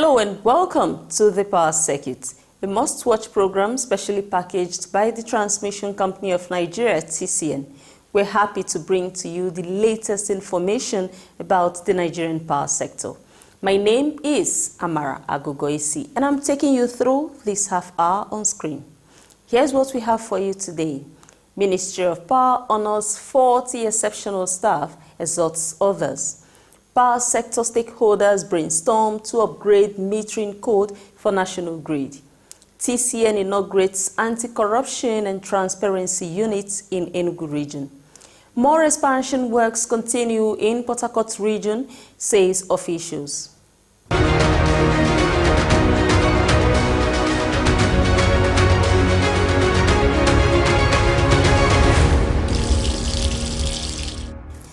Hello and welcome to the Power Circuit, a must-watch program specially packaged by the Transmission Company of Nigeria, TCN. We're happy to bring to you the latest information about the Nigerian power sector. My name is Amara Agogoisi, and I'm taking you through this half hour on screen. Here's what we have for you today. Ministry of Power honors 40 exceptional staff, exhorts others. Power sector stakeholders brainstorm to upgrade metering code for national grid. TCN inaugurates anti-corruption and transparency units in Enugu region. More expansion works continue in PortHarcourt region, says officials.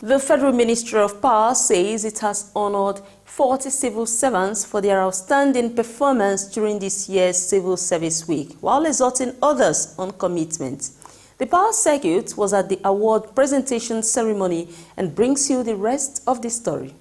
The Federal Ministry of Power says it has honored 40 civil servants for their outstanding performance during this year's Civil Service Week, while exhorting others on commitment. The Power Circuit was at the award presentation ceremony and brings you the rest of the story.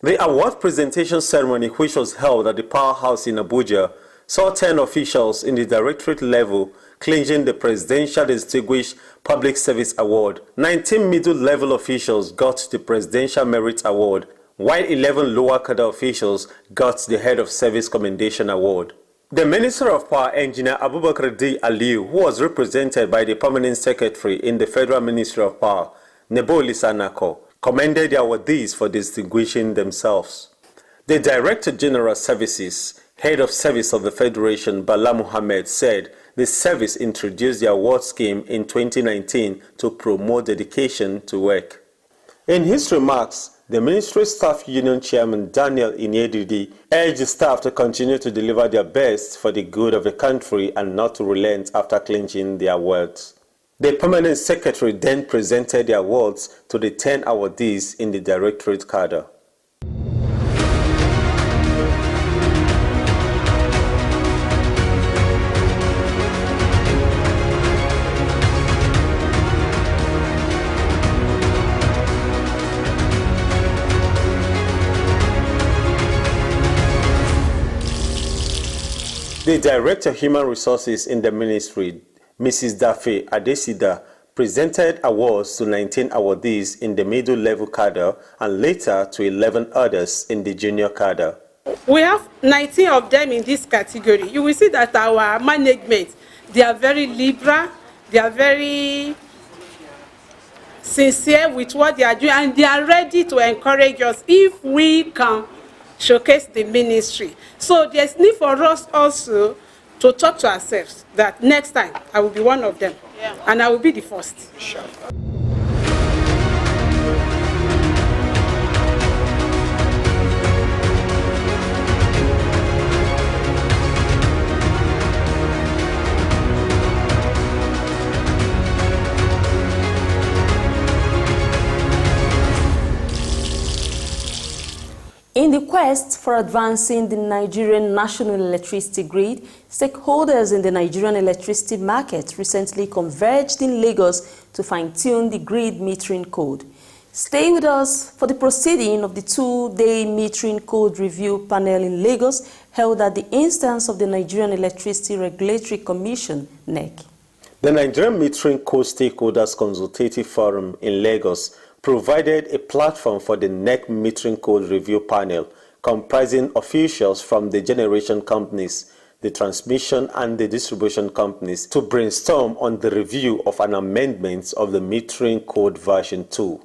The award presentation ceremony, which was held at the Power House in Abuja, saw 10 officials in the directorate level clinching the Presidential Distinguished Public Service Award. 19 middle-level officials got the Presidential Merit Award, while 11 lower cadre officials got the Head of Service Commendation Award. The Minister of Power, Engineer Abubakar D. Aliyu, who was represented by the Permanent Secretary in the Federal Ministry of Power, Nebo Lisanako, commended the awardees for distinguishing themselves. The Director General Services, Head of Service of the Federation, Bala Muhammad, said the service introduced the award scheme in 2019 to promote dedication to work. In his remarks, the Ministry Staff Union Chairman Daniel Inyedidi urged the staff to continue to deliver their best for the good of the country and not to relent after clinching the awards. The Permanent Secretary then presented the awards to the 10 awardees in the Directorate cadre. The Director of Human Resources in the Ministry, Mrs. Dafe Adesida, presented awards to 19 awardees in the middle-level cadre and later to 11 others in the junior cadre. We have 19 of them in this category. You will see that our management, they are very liberal, they are very sincere with what they are doing, and they are ready to encourage us if we can showcase the ministry. So there's need for us also to talk to ourselves that next time I will be one of them, and I will be the first. Sure. In the quest for advancing the Nigerian national electricity grid, stakeholders in the Nigerian electricity market recently converged in Lagos to fine-tune the grid metering code. Stay with us for the proceeding of the two-day metering code review panel in Lagos held at the instance of the Nigerian Electricity Regulatory Commission, NEC. The Nigerian Metering Code Stakeholders Consultative Forum in Lagos provided a platform for the NEC Metering Code Review Panel, comprising officials from the generation companies, the transmission and the distribution companies, to brainstorm on the review of an amendment of the Metering Code version 2.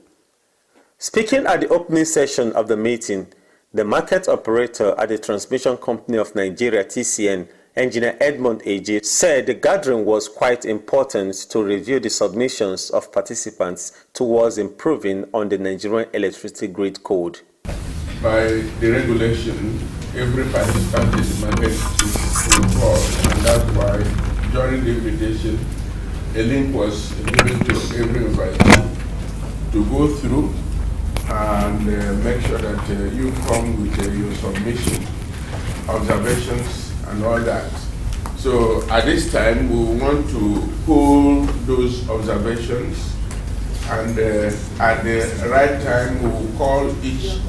Speaking at the opening session of the meeting, the market operator at the Transmission Company of Nigeria, TCN, Engineer Edmond AJ, said the gathering was quite important to review the submissions of participants towards improving on the Nigerian Electricity Grid Code. By the regulation, every participant in the market is involved, and that's why during the invitation, a link was given to every invitee to go through and make sure that you come with your submission, observations, and all that. So at this time, we want to pull those observations, and at the right time, we will call each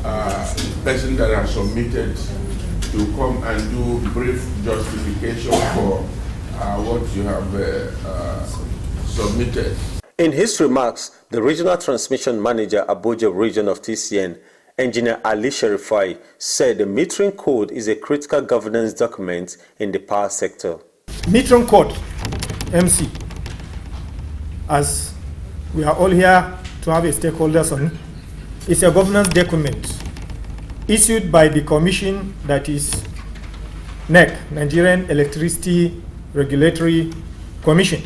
person that has submitted to come and do brief justification for what you have submitted. In his remarks, the Regional Transmission Manager, Abuja Region of TCN, Engineer Ali Sharifai, said the metering code is a critical governance document in the power sector. Metering code, MC, as we are all here to have a stakeholders on, is a governance document issued by the commission, that is NEC, Nigerian Electricity Regulatory Commission,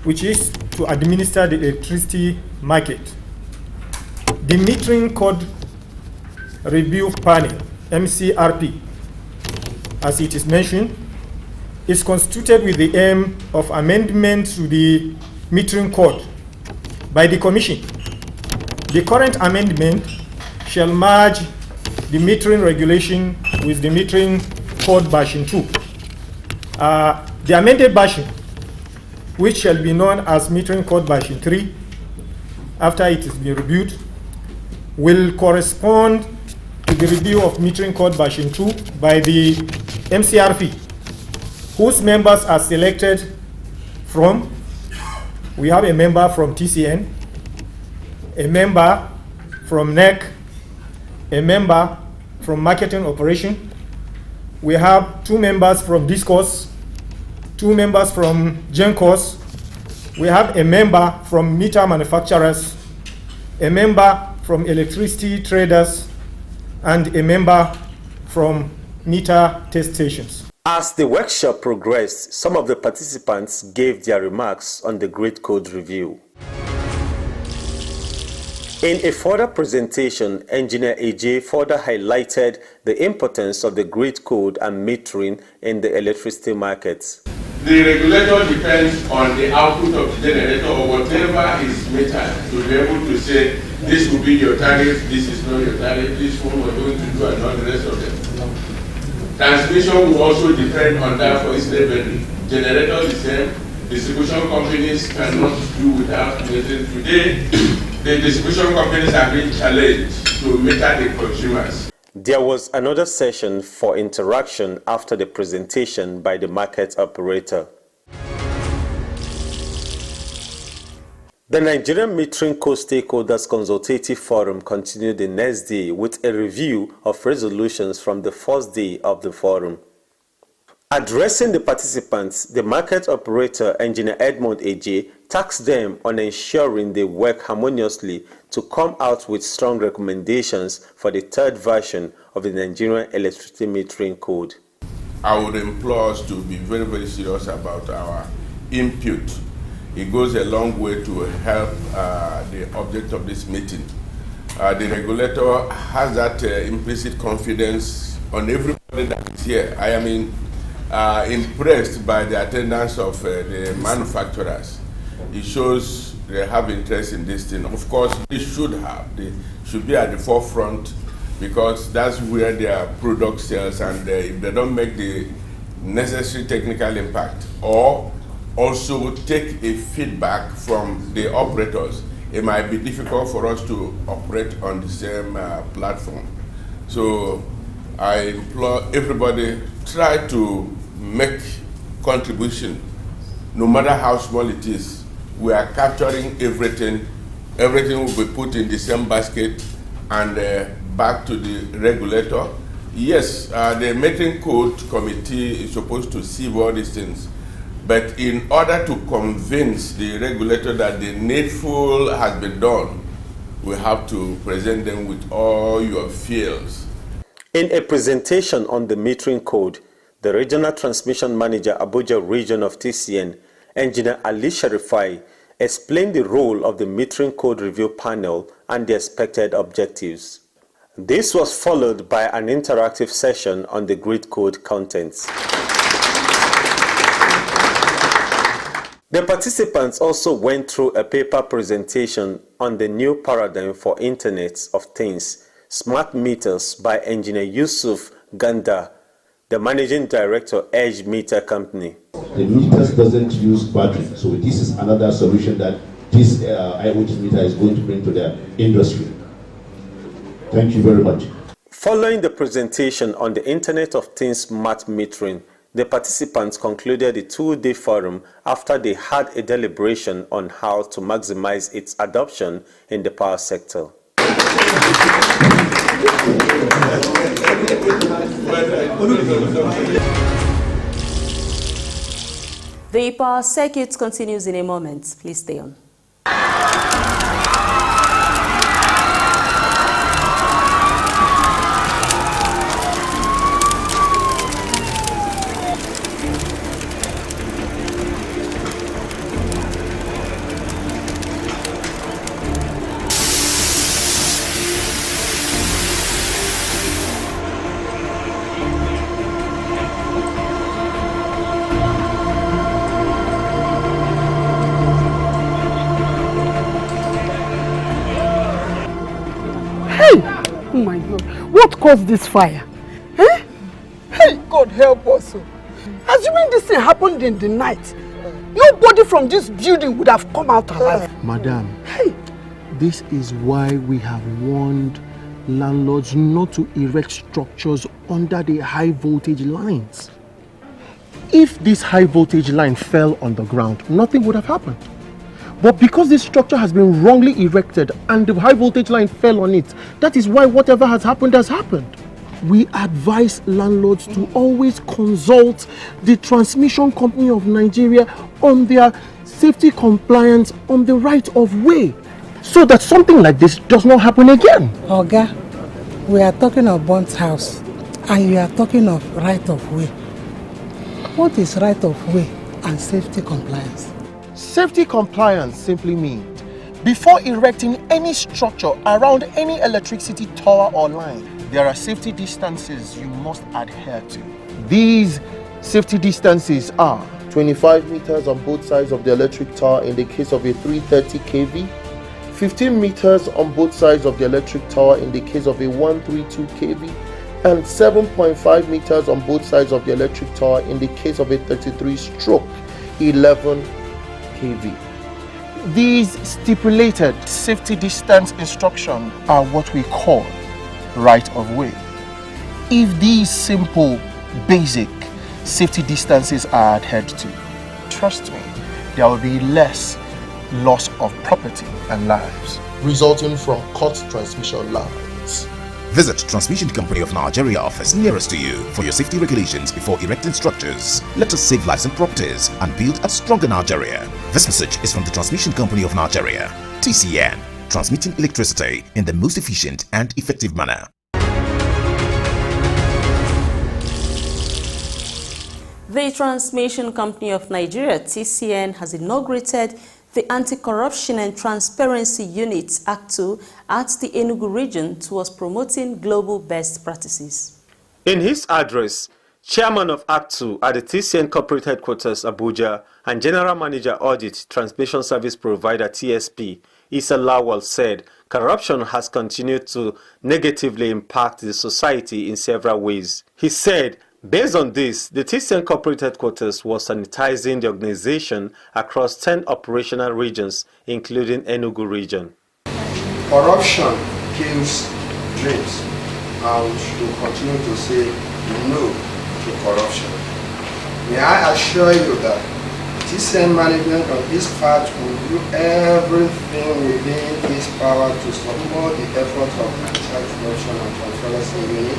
which is to administer the electricity market. The metering code review panel, MCRP, as it is mentioned, is constituted with the aim of amendment to the metering code by the Commission. The current amendment shall merge the metering regulation with the metering code version 2. The amended version, which shall be known as metering code version 3, after it is been reviewed, will correspond to the review of metering code version 2 by the MCRP, whose members are selected from, we have a member from TCN, a member from NEC, a member from marketing operation. We have 2 members from Discourse, 2 members from GenCos. We have a member from meter manufacturers, a member from electricity traders, and a member from meter test stations. As the workshop progressed, some of the participants gave their remarks on the Grid Code review. In a further presentation, Engineer AJ further highlighted the importance of the Grid Code and metering in the electricity markets. The regulator depends on the output of the generator or whatever is metered to be able to say, this will be your tariff, this is not your tariff, this one we're going to do, and not the rest of them. Transmission will also depend on that for its level. Generators the same. Distribution companies cannot do without metering. Today, the distribution companies are being challenged to meter the consumers. There was another session for interaction after the presentation by the market operator. The Nigerian Metering Code Stakeholders Consultative Forum continued the next day with a review of resolutions from the first day of the forum. Addressing the participants, the market operator, Engineer Edmond AJ, tasked them on ensuring they work harmoniously to come out with strong recommendations for the third version of the Nigerian Electricity Metering Code. I would implore us to be very, very serious about our input. It goes a long way to help the object of this meeting. The regulator has that implicit confidence on everybody that is here. I am impressed by the attendance of the manufacturers. It shows they have interest in this thing. Of course, they should be at the forefront, because that's where their product sells, and if they don't make the necessary technical impact, or also take a feedback from the operators, it might be difficult for us to operate on the same platform. So I implore everybody, try to make contribution, no matter how small it is. We are capturing everything. Everything will be put in the same basket and back to the regulator. Yes, the metering code committee is supposed to see all these things, but in order to convince the regulator that the needful has been done, we have to present them with all your fears. In a presentation on the metering code, the Regional Transmission Manager, Abuja Region of TCN, Engineer Ali Sharifai, explained the role of the Metering Code Review Panel and the expected objectives. This was followed by an interactive session on the Grid Code contents. The participants also went through a paper presentation on the new paradigm for Internet of Things, smart meters, by Engineer Yusuf Ganda, the Managing Director, Edge Meter Company. The meters doesn't use battery, so this is another solution that this IoT meter is going to bring to the industry. Thank you very much. Following the presentation on the Internet of Things smart metering, the participants concluded the two-day forum after they had a deliberation on how to maximize its adoption in the power sector. The power circuit continues in a moment. Please stay on. Oh my God, what caused this fire? Eh? Hey, God help us. Assuming this thing happened in the night, nobody from this building would have come out alive. Madam, this is why we have warned landlords not to erect structures under the high voltage lines. If this high voltage line fell on the ground, nothing would have happened. But because this structure has been wrongly erected and the high voltage line fell on it, that is why whatever has happened has happened. We advise landlords to always consult the Transmission Company of Nigeria on their safety compliance on the right of way, so that something like this does not happen again. Oga, we are talking of burnt house and you are talking of right of way. What is right of way and safety compliance? Safety compliance simply means before erecting any structure around any electricity tower or line, there are safety distances you must adhere to. These safety distances are 25 meters on both sides of the electric tower in the case of a 330 kV, 15 meters on both sides of the electric tower in the case of a 132 kV, and 7.5 meters on both sides of the electric tower in the case of a 33/11 kV. These stipulated safety distance instructions are what we call right of way. If these simple, basic safety distances are adhered to, trust me, there will be less loss of property and lives resulting from cut transmission lines. Visit Transmission Company of Nigeria office nearest to you for your safety regulations before erecting structures. Let us save lives and properties and build a stronger Nigeria. This message is from the Transmission Company of Nigeria, TCN, transmitting electricity in the most efficient and effective manner. The Transmission Company of Nigeria, TCN, has inaugurated the Anti-Corruption and Transparency Unit Act 2 at the Enugu region towards promoting global best practices. In his address, Chairman of Act 2 at the TCN Corporate Headquarters, Abuja, and General Manager Audit Transmission Service Provider, TSP, Issa Lawal said corruption has continued to negatively impact the society in several ways. He said, based on this, the TCN Corporate Headquarters was sanitizing the organization across 10 operational regions, including Enugu region. Corruption kills dreams, and we should continue to say no to corruption. May I assure you that TCN management on this part will do everything within its power to support the efforts of Anti-Corruption and Transparency Unit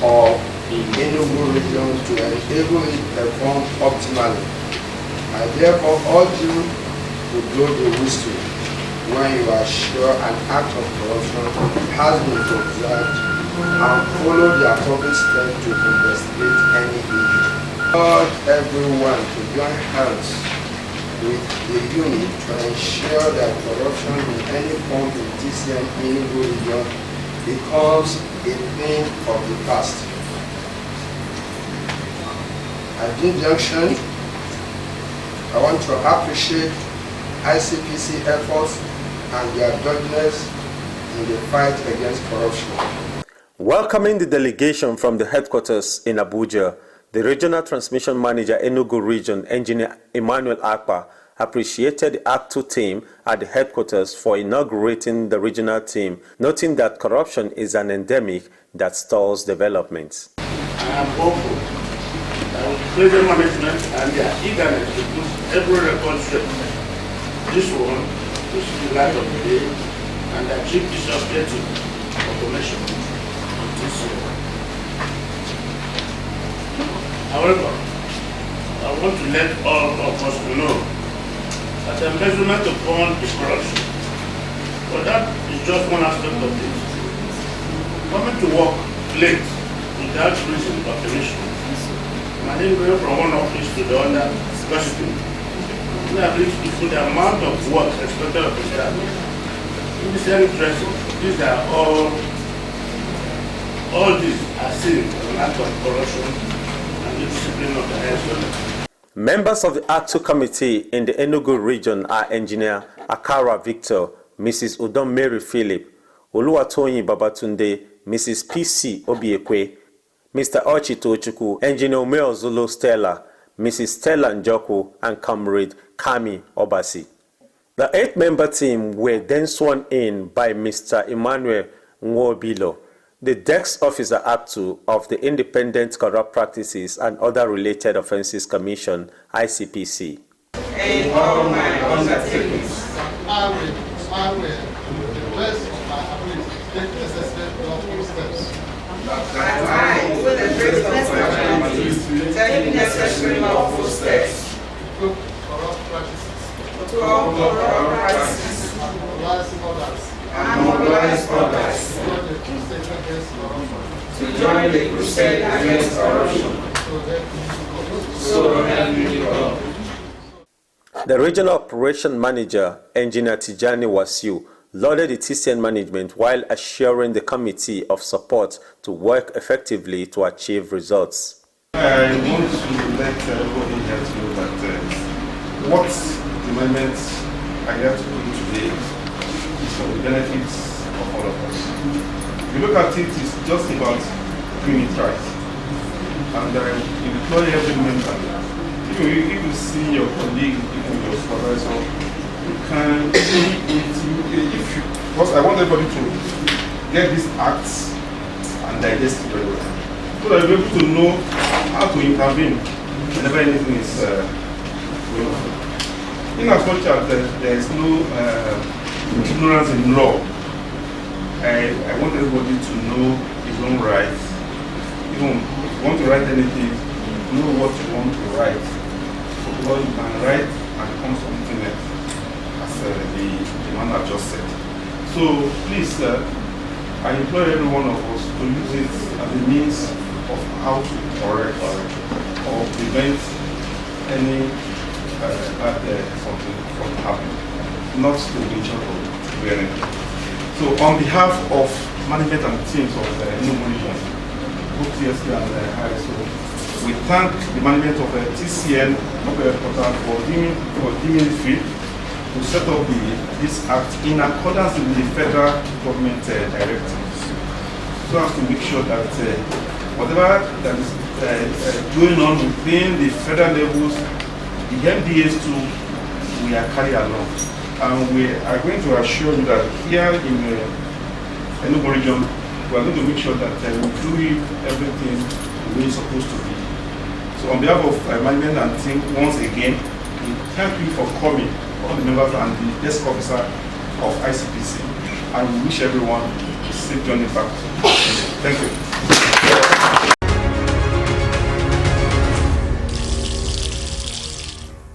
or the Enugu region to enable it perform optimally. I therefore urge you to blow the whistle when you are sure an act of corruption has been observed and follow the appropriate steps to investigate any issue. I urge everyone to join hands with the unit to ensure that corruption in any form in TCN Enugu region becomes a thing of the past. At this junction, I want to appreciate ICPC efforts and their doggedness in the fight against corruption. Welcoming the delegation from the headquarters in Abuja, the Regional Transmission Manager Enugu Region, Engineer Emmanuel Akpa, appreciated the Act 2 team at the headquarters for inaugurating the regional team, noting that corruption is an endemic that stalls development. I am hopeful that with present management and their eagerness to put every record straight, this one will see the light of the day and achieve this objective of automation this year. However, I want to let all of us know that embezzlement upon is corruption. But that is just one aspect of it. Coming to work late without reason or permission, maneuvering from one office to the other, gossiping, we have reached the amount of work expected of the staff. In this dressing, these are all these are seen as an act of corruption and discipline of the highest level. Members of the Act 2 committee in the Enugu region are Engineer Akara Victor, Mrs. Udom Mary Philip, Oluwatoyin Babatunde, Mrs. PC Obiekwe, Mr. Ochito Chukwu, Engineer Umeo Zulu Stella, Mrs. Stella Njoku, and Comrade Kami Obasi. The 8-member team were then sworn in by Mr. Emmanuel Nwobilo, the Desk Officer Act 2 of the Independent Corrupt Practices and Other Related Offences Commission, ICPC. In all my undertakings, I will, to the best of my ability, take necessary lawful steps. That I, with the best of my ability, take necessary lawful steps To corrupt practices. to corrupt practices And mobilize others. to join the crusade against corruption. So help me God. The Regional Operation Manager, Engineer Tijani Wasiu, lauded the TCN management while assuring the committee of support to work effectively to achieve results. I want to let everybody here to know that what the amendments are here to put today is for the benefits of all of us. If you look at it, it's just about doing it right. And you deploy every member. If you see your colleague, even your supervisor, you can, because I want everybody to get these acts and digest it very well. So that you'll be able to know how to intervene whenever anything is going on. In as much as there is no ignorance in law, I want everybody to know his own rights. Even if you want to write anything, know what you want to write. Because you can write and become something else, as the man has just said. So please, I implore every one of us to use it as a means of how to correct or prevent any something from happening, not to mention or to do anything. So on behalf of management and teams of the Enugu region, both TSP and ISO, we thank the management of TCN for deeming fit to set up this act in accordance with the federal government directives, so as to make sure that whatever that is going on within the federal levels, the MDAs too, we are carried along. And we are going to assure you that here in the Enugu region, we are going to make sure that we do everything the way it's supposed to be. So on behalf of management and team, once again, we thank you for coming, all the members and the desk officer of ICPC, and we wish everyone a safe journey back. Thank you.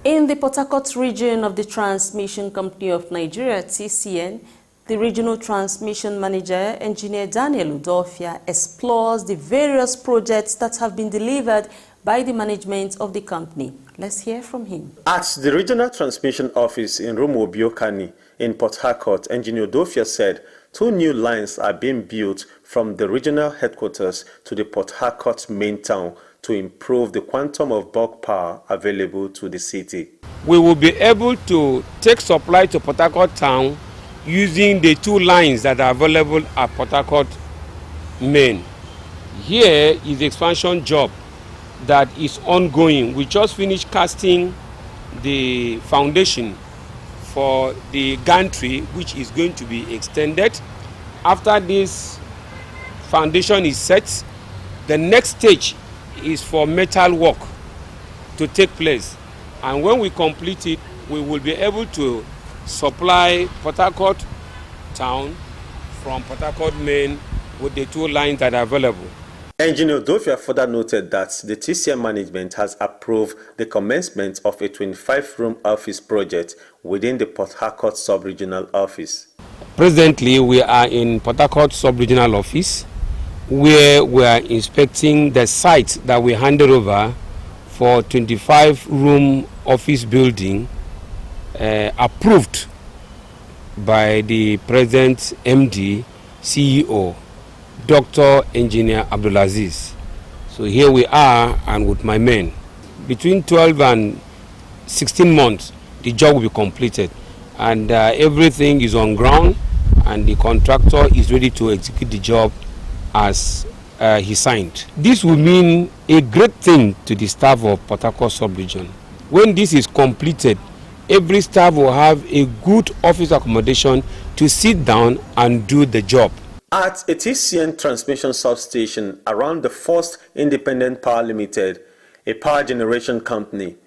In the PortHarcourt region of the Transmission Company of Nigeria, TCN, the Regional Transmission Manager, Engineer Daniel Udofia, explores the various projects that have been delivered by the management of the company. Let's hear from him. At the Regional Transmission Office in Rumuobiokani in PortHarcourt, Engineer Udofia said 2 new lines are being built from the regional headquarters to the PortHarcourt main town to improve the quantum of bulk power available to the city. We will be able to take supply to PortHarcourt town using the 2 lines that are available at PortHarcourt main. Here is the expansion job that is ongoing. We just finished casting the foundation for the gantry, which is going to be extended. After this foundation is set, the next stage is for metal work to take place. And when we complete it, we will be able to supply PortHarcourt town from PortHarcourt main with the 2 lines that are available. Engineer Dofia further noted that the TCN management has approved the commencement of a 25-room office project within the PortHarcourt sub-regional office. Presently, we are in PortHarcourt sub-regional office, where we are inspecting the site that we handed over for 25-room office building approved by the present MD, CEO, Dr. Engineer Abdulaziz. So here we are, and with my men. Between 12 and 16 months, the job will be completed. And everything is on ground, and the contractor is ready to execute the job as he signed. This will mean a great thing to the staff of PortHarcourt sub-region. When this is completed, every staff will have a good office accommodation to sit down and do the job. At a TCN transmission substation around the First Independent Power Limited, a power generation company,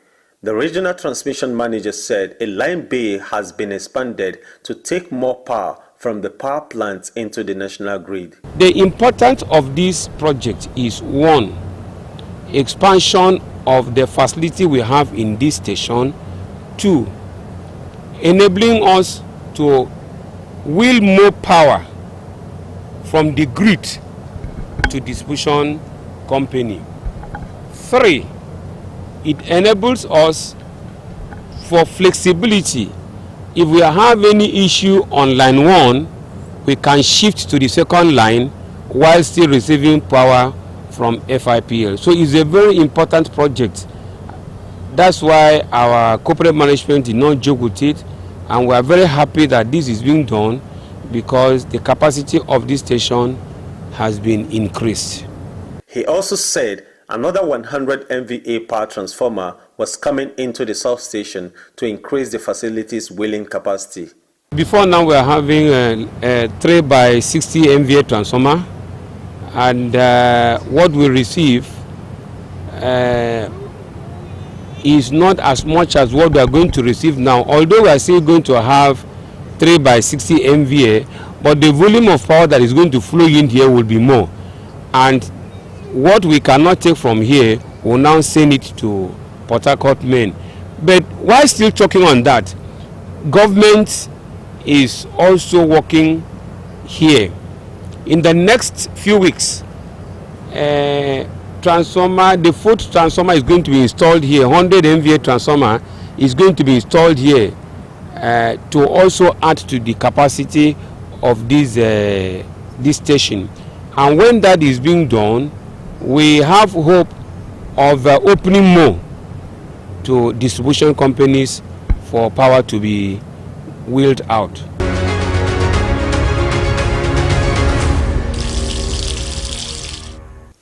the regional transmission manager said a line bay has been expanded to take more power from the power plants into the national grid. The importance of this project is, 1, expansion of the facility we have in this station. 2, enabling us to wheel more power from the grid to distribution company. 3, it enables us for flexibility. If we have any issue on line 1, we can shift to the second line while still receiving power from FIPL. So it's a very important project. That's why our corporate management did not joke with it, and we are very happy that this is being done, because the capacity of this station has been increased. He also said another 100 MVA power transformer was coming into the substation to increase the facility's wheeling capacity. Before now, we are having a 3x60 MVA transformer, and what we receive is not as much as what we are going to receive now, although we are still going to have 3x60 MVA, but the volume of power that is going to flow in here will be more. And what we cannot take from here, we'll now send it to PortHarcourt main. But while still talking on that, government is also working here. In the next few weeks, transformer, the 4th transformer is going to be installed here. 100 MVA transformer is going to be installed here to also add to the capacity of this station. And when that is being done, we have hope of opening more to distribution companies for power to be wheeled out.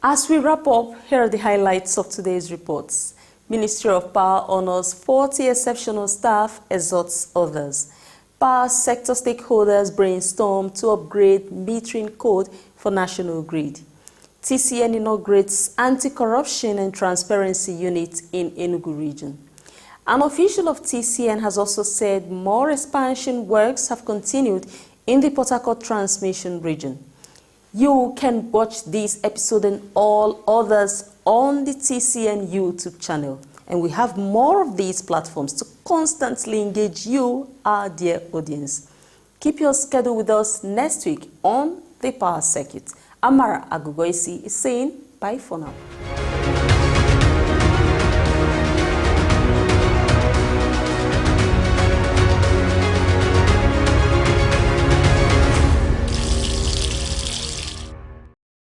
As we wrap up, here are the highlights of today's reports. Ministry of Power honors 40 exceptional staff, exhorts others. Power sector stakeholders brainstorm to upgrade metering code for national grid. TCN inaugurates anti-corruption and transparency unit in Enugu region. An official of TCN has also said more expansion works have continued in the PortHarcourt transmission region. You can watch this episode and all others on the TCN YouTube channel. And we have more of these platforms to constantly engage you, our dear audience. Keep your schedule with us next week on The Power Circuit. Amara Agugoisi is saying bye for now.